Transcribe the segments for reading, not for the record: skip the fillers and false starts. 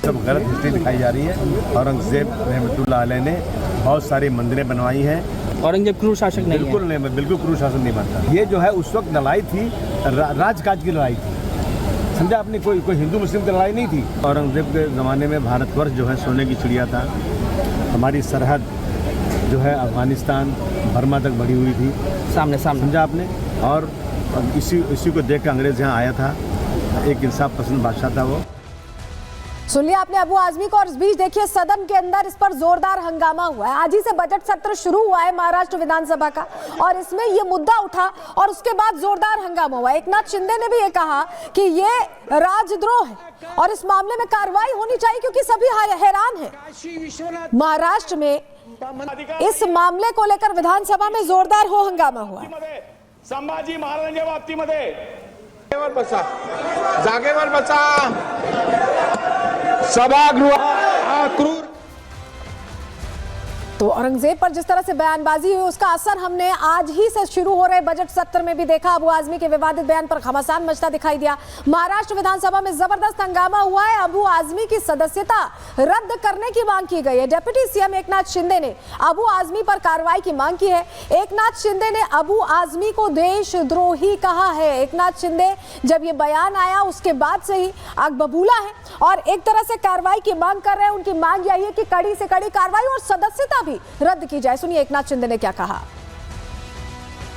सब गलत हिस्ट्री दिखाई जा रही है। औरंगजेब रहमतुल्लाह अलैह ने बहुत सारी मंदिरें बनवाई हैं। औरंगजेब क्रूर शासक नहीं बिल्कुल है। नहीं, मैं बिल्कुल क्रूर शासन नहीं मानता। ये जो है उस वक्त लड़ाई थी, राजकाज की लड़ाई थी, समझा आपने। कोई हिंदू मुस्लिम की लड़ाई नहीं थी। औरंगजेब के ज़माने में भारतवर्ष जो है सोने की चिड़िया था। हमारी सरहद जो है अफगानिस्तान बर्मा तक बढ़ी हुई थी, सामने समझा आपने। और इसी को देख कर अंग्रेज यहाँ आया था। एक इंसाफ पसंद बादशाह था वो। सुन लिया आपने अबू आजमी को। और इस बीच देखिए सदन के अंदर इस पर जोरदार हंगामा हुआ है। आज ही से बजट सत्र शुरू हुआ है महाराष्ट्र विधानसभा का, और इसमें ये मुद्दा उठा और उसके बाद जोरदार हंगामा हुआ। एकनाथ शिंदे ने भी ये कहा कि ये राजद्रोह है और इस मामले में कार्रवाई होनी चाहिए, क्योंकि सभी हैरान हैं। महाराष्ट्र में इस मामले को लेकर विधानसभा में जोरदार हो हंगामा हुआ। संभाजी महाराजांच्या बाबतीमध्ये जागेवर बसा, सभागृह क्रूर। तो औरंगजेब पर जिस तरह से बयानबाजी हुई उसका असर हमने आज ही से शुरू हो रहे बजट सत्र में भी देखा। अबू आजमी के विवादित बयान पर घमासान मचता दिखाई दिया। महाराष्ट्र विधानसभा में जबरदस्त हंगामा हुआ है। अबू आजमी की सदस्यता रद्द करने की मांग की गई है। डिप्टी सीएम एकनाथ शिंदे ने अबू आजमी पर कार्रवाई की मांग की है। एकनाथ शिंदे ने अबू आजमी को देशद्रोही कहा है। एकनाथ शिंदे जब ये बयान आया उसके बाद से ही आग बबूला है और एक तरह से कार्रवाई की मांग कर रहे हैं। उनकी मांग यही है कि कड़ी से कड़ी कार्रवाई और सदस्यता भी रद्द की जाए। सुनिए एकनाथ शिंदे ने क्या कहा।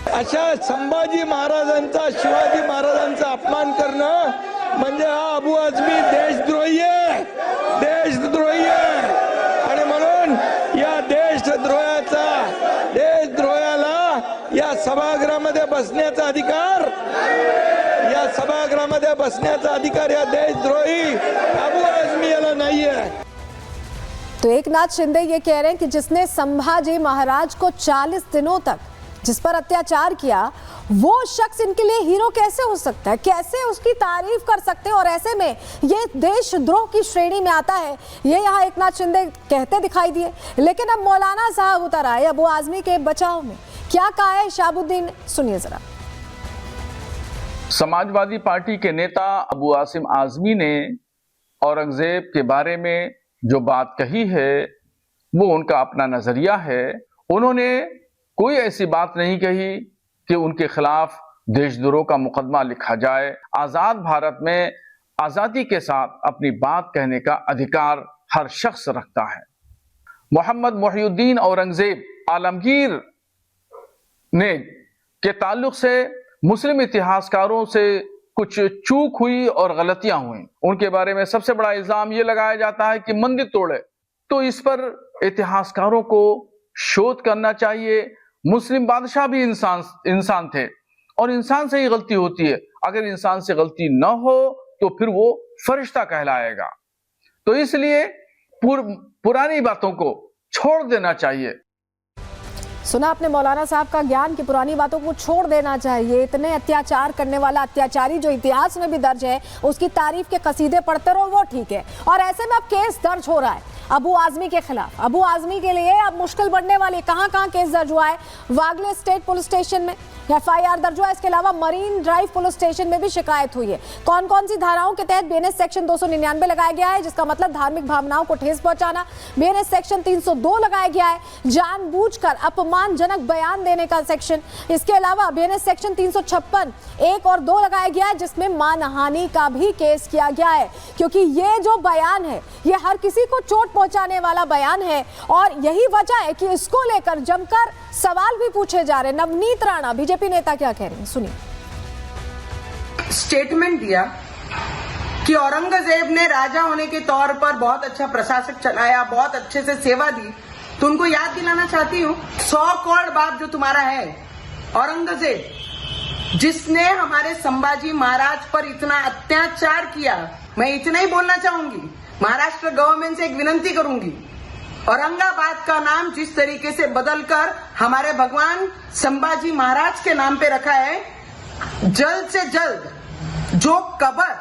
अशा संभाजी महाराजांचा, शिवाजी महाराजांचा अपमान करणं म्हणजे हा अबू आझमी देशद्रोही आहे, देशद्रोही आहे। आणि म्हणून या देशद्रोहाला या सभागृहामध्ये बसण्याचा अधिकार, या सभागृहामध्ये बसण्याचा अधिकार या देशद्रोही अबू आझमी याला नाहीये। तो एकनाथ शिंदे ये कह रहे हैं कि जिसने संभाजी महाराज को 40 दिनों तक जिस पर अत्याचार किया, वो शख्स इनके लिए हीरो कैसे हो सकता है, कैसे उसकी तारीफ कर सकते हैं, और ऐसे में ये देशद्रोह की श्रेणी में आता है। ये यहाँ एकनाथ शिंदे कहते दिखाई दिए। लेकिन अब मौलाना साहब उतर आए अबू आजमी के बचाव में। क्या कहा है शहाबुद्दीन, सुनिए जरा। समाजवादी पार्टी के नेता अबू आसिम आजमी ने औरंगजेब के बारे में जो बात कही है वो उनका अपना नजरिया है। उन्होंने कोई ऐसी बात नहीं कही कि उनके खिलाफ देशद्रोह का मुकदमा लिखा जाए। आजाद भारत में आजादी के साथ अपनी बात कहने का अधिकार हर शख्स रखता है। मोहम्मद मोहिउद्दीन औरंगजेब आलमगीर ने के ताल्लुक से मुस्लिम इतिहासकारों से कुछ चूक हुई और गलतियां हुई। उनके बारे में सबसे बड़ा इल्जाम यह लगाया जाता है कि मंदिर तोड़े। तो इस पर इतिहासकारों को शोध करना चाहिए। मुस्लिम बादशाह भी इंसान थे और इंसान से ही गलती होती है। अगर इंसान से गलती न हो तो फिर वो फरिश्ता कहलाएगा। तो इसलिए पुरानी बातों को छोड़ देना चाहिए। सुना आपने मौलाना साहब का ज्ञान कि पुरानी बातों को छोड़ देना चाहिए। इतने अत्याचार करने वाला अत्याचारी जो इतिहास में भी दर्ज है, उसकी तारीफ के कसीदे पढ़ते रहो, वो ठीक है। और ऐसे में अब केस दर्ज हो रहा है अबू आजमी के खिलाफ। अबू आजमी के लिए अब मुश्किल बढ़ने वाली। कहां कहां केस दर्ज हुआ है? वागले स्टेट पुलिस स्टेशन में FIR दर्ज हुआ है। इसके अलावा मरीन ड्राइव पुलिस स्टेशन में भी शिकायत हुई है। कौन कौन सी धाराओं के तहत? BNS सेक्शन 299 लगाया गया है, जिसका मतलब धार्मिक भावनाओं को ठेस पहुंचाना। BNS सेक्शन 302 लगाया गया है, जानबूझकर अपमानजनक बयान देने का सेक्शन। इसके अलावा BNS सेक्शन 356 1 और 2 लगाया गया है, जिसमें मानहानि का भी केस किया गया है। क्योंकि ये जो बयान है ये हर किसी को चोट पहुंचाने वाला बयान है और यही वजह है कि इसको लेकर जमकर सवाल भी पूछे जा रहे हैं। नवनीत राणा बीजेपी नेता क्या कह रहे हैं, सुनिए। स्टेटमेंट दिया कि औरंगजेब ने राजा होने के तौर पर बहुत अच्छा प्रशासक चलाया, बहुत अच्छे से सेवा दी। तो उनको याद दिलाना चाहती हूँ, 100 करोड़ बाप जो तुम्हारा है औरंगजेब, जिसने हमारे संभाजी महाराज पर इतना अत्याचार किया। मैं इतना ही बोलना चाहूंगी, महाराष्ट्र गवर्नमेंट से एक विनती करूंगी, औरंगाबाद का नाम जिस तरीके से बदलकर हमारे भगवान संभाजी महाराज के नाम पे रखा है, जल्द से जल्द जो कब्र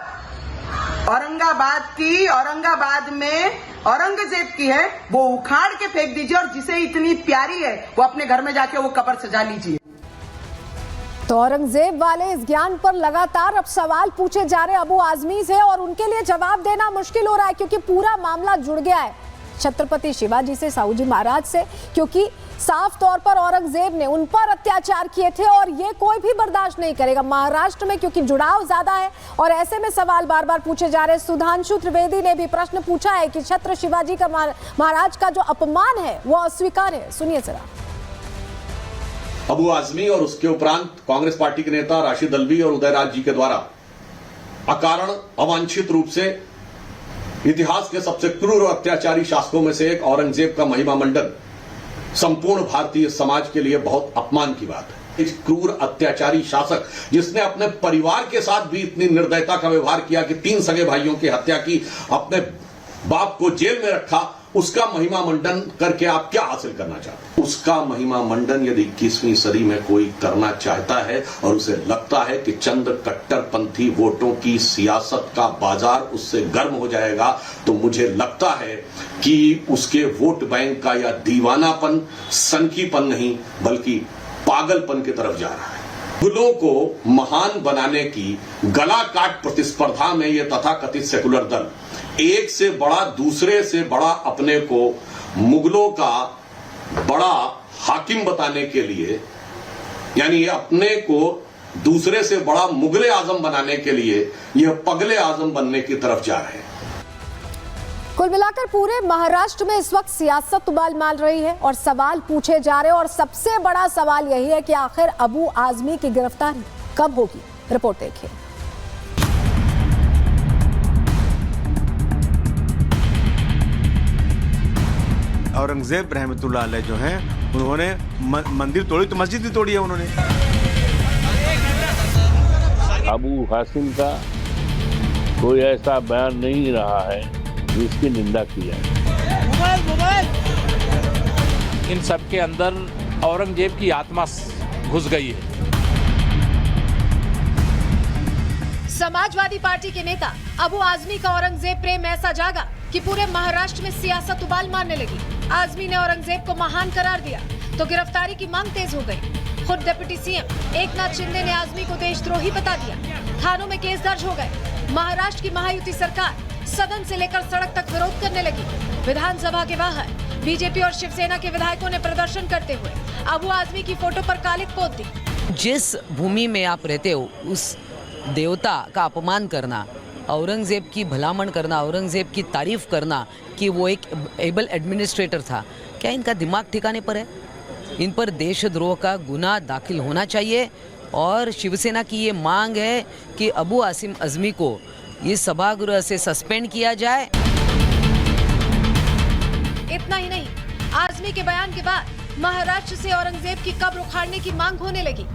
औरंगाबाद में औरंगजेब की है वो उखाड़ के फेंक दीजिए और जिसे इतनी प्यारी है वो अपने घर में जाके वो कब्र सजा लीजिए। तो औरंगजेब वाले इस ज्ञान पर लगातार अब सवाल पूछे जा रहे अबू आजमी से और उनके लिए जवाब देना मुश्किल हो रहा है क्योंकि पूरा मामला जुड़ गया है छत्रपति शिवाजी से, साहूजी महाराज से, क्योंकि साफ तौर पर औरंगजेब ने उन पर अत्याचार किए थे और ये कोई भी बर्दाश्त नहीं करेगा महाराष्ट्र में, क्योंकि जुड़ाव ज्यादा है और ऐसे में सवाल बार बार पूछे जा रहे हैं। सुधांशु त्रिवेदी ने भी प्रश्न पूछा है कि छत्र शिवाजी का महाराज का जो अपमान है वो अस्वीकार्य है। सुनिए जरा। अबू आजमी और उसके उपरांत कांग्रेस पार्टी के नेता राशिद अल्वी और उदयराज जी के द्वारा अकारण अवांछित रूप से इतिहास के सबसे क्रूर और अत्याचारी शासकों में से एक औरंगजेब का महिमा मंडन संपूर्ण भारतीय समाज के लिए बहुत अपमान की बात है। इस क्रूर अत्याचारी शासक जिसने अपने परिवार के साथ भी इतनी निर्दयता का व्यवहार किया कि 3 सगे भाइयों की हत्या की, अपने बाप को जेल में रखा, उसका महिमा मंडन करके आप क्या हासिल करना चाहते हैं? उसका महिमा मंडन यदि 21वीं सदी में कोई करना चाहता है और उसे लगता है कि चंद कट्टरपंथी वोटों की सियासत का बाजार उससे गर्म हो जाएगा, तो मुझे लगता है कि उसके वोट बैंक का यह दीवानापन सनकीपन नहीं बल्कि पागलपन की तरफ जा रहा है। मुगलों को महान बनाने की गला काट प्रतिस्पर्धा में यह तथाकथित सेकुलर दल एक से बड़ा दूसरे से बड़ा अपने को मुगलों का बड़ा हाकिम बताने के लिए, यानी ये अपने को दूसरे से बड़ा मुगले आजम बनाने के लिए यह पगले आजम बनने की तरफ जा रहे हैं। कुल मिलाकर पूरे महाराष्ट्र में इस वक्त सियासत उबाल मार रही है और सवाल पूछे जा रहे हैं और सबसे बड़ा सवाल यही है कि आखिर अबू आजमी की गिरफ्तारी कब होगी। रिपोर्ट देखिए। औरंगजेब रहमतुल्लाह अलैह जो हैं उन्होंने मंदिर तोड़ी तो मस्जिद भी तोड़ी है उन्होंने। अबू हासिम का कोई ऐसा बयान नहीं रहा है जिसकी निंदा की जाए। इन सब के अंदर औरंगजेब की आत्मा घुस गई है। समाजवादी पार्टी के नेता अबू आजमी का औरंगजेब प्रेम ऐसा जागा कि पूरे महाराष्ट्र में सियासत उबाल मारने लगी। आजमी ने औरंगजेब को महान करार दिया तो गिरफ्तारी की मांग तेज हो गई। खुद डिप्टी सीएम एकनाथ शिंदे ने आजमी को देशद्रोही बता दिया। थानों में केस दर्ज हो गए। महाराष्ट्र की महायुति सरकार सदन से लेकर सड़क तक विरोध करने लगी। विधानसभा के बाहर बीजेपी और शिवसेना के विधायकों ने प्रदर्शन करते हुए अबू आजमी की फोटो पर कालिक पोत दी। जिस भूमि में आप रहते हो उस देवता का अपमान करना, औरंगजेब की भलामण करना, औरंगजेब की तारीफ करना कि वो एक एबल एडमिनिस्ट्रेटर था, क्या इनका दिमाग ठिकाने पर है? इन पर देशद्रोह का गुनाह दाखिल होना चाहिए और शिवसेना की ये मांग है कि अबू आसिम आजमी को इस सभागृह से सस्पेंड किया जाए। इतना ही नहीं, आजमी के बयान के बाद महाराष्ट्र से औरंगजेब की कब्र उखाड़ने की मांग होने लगी।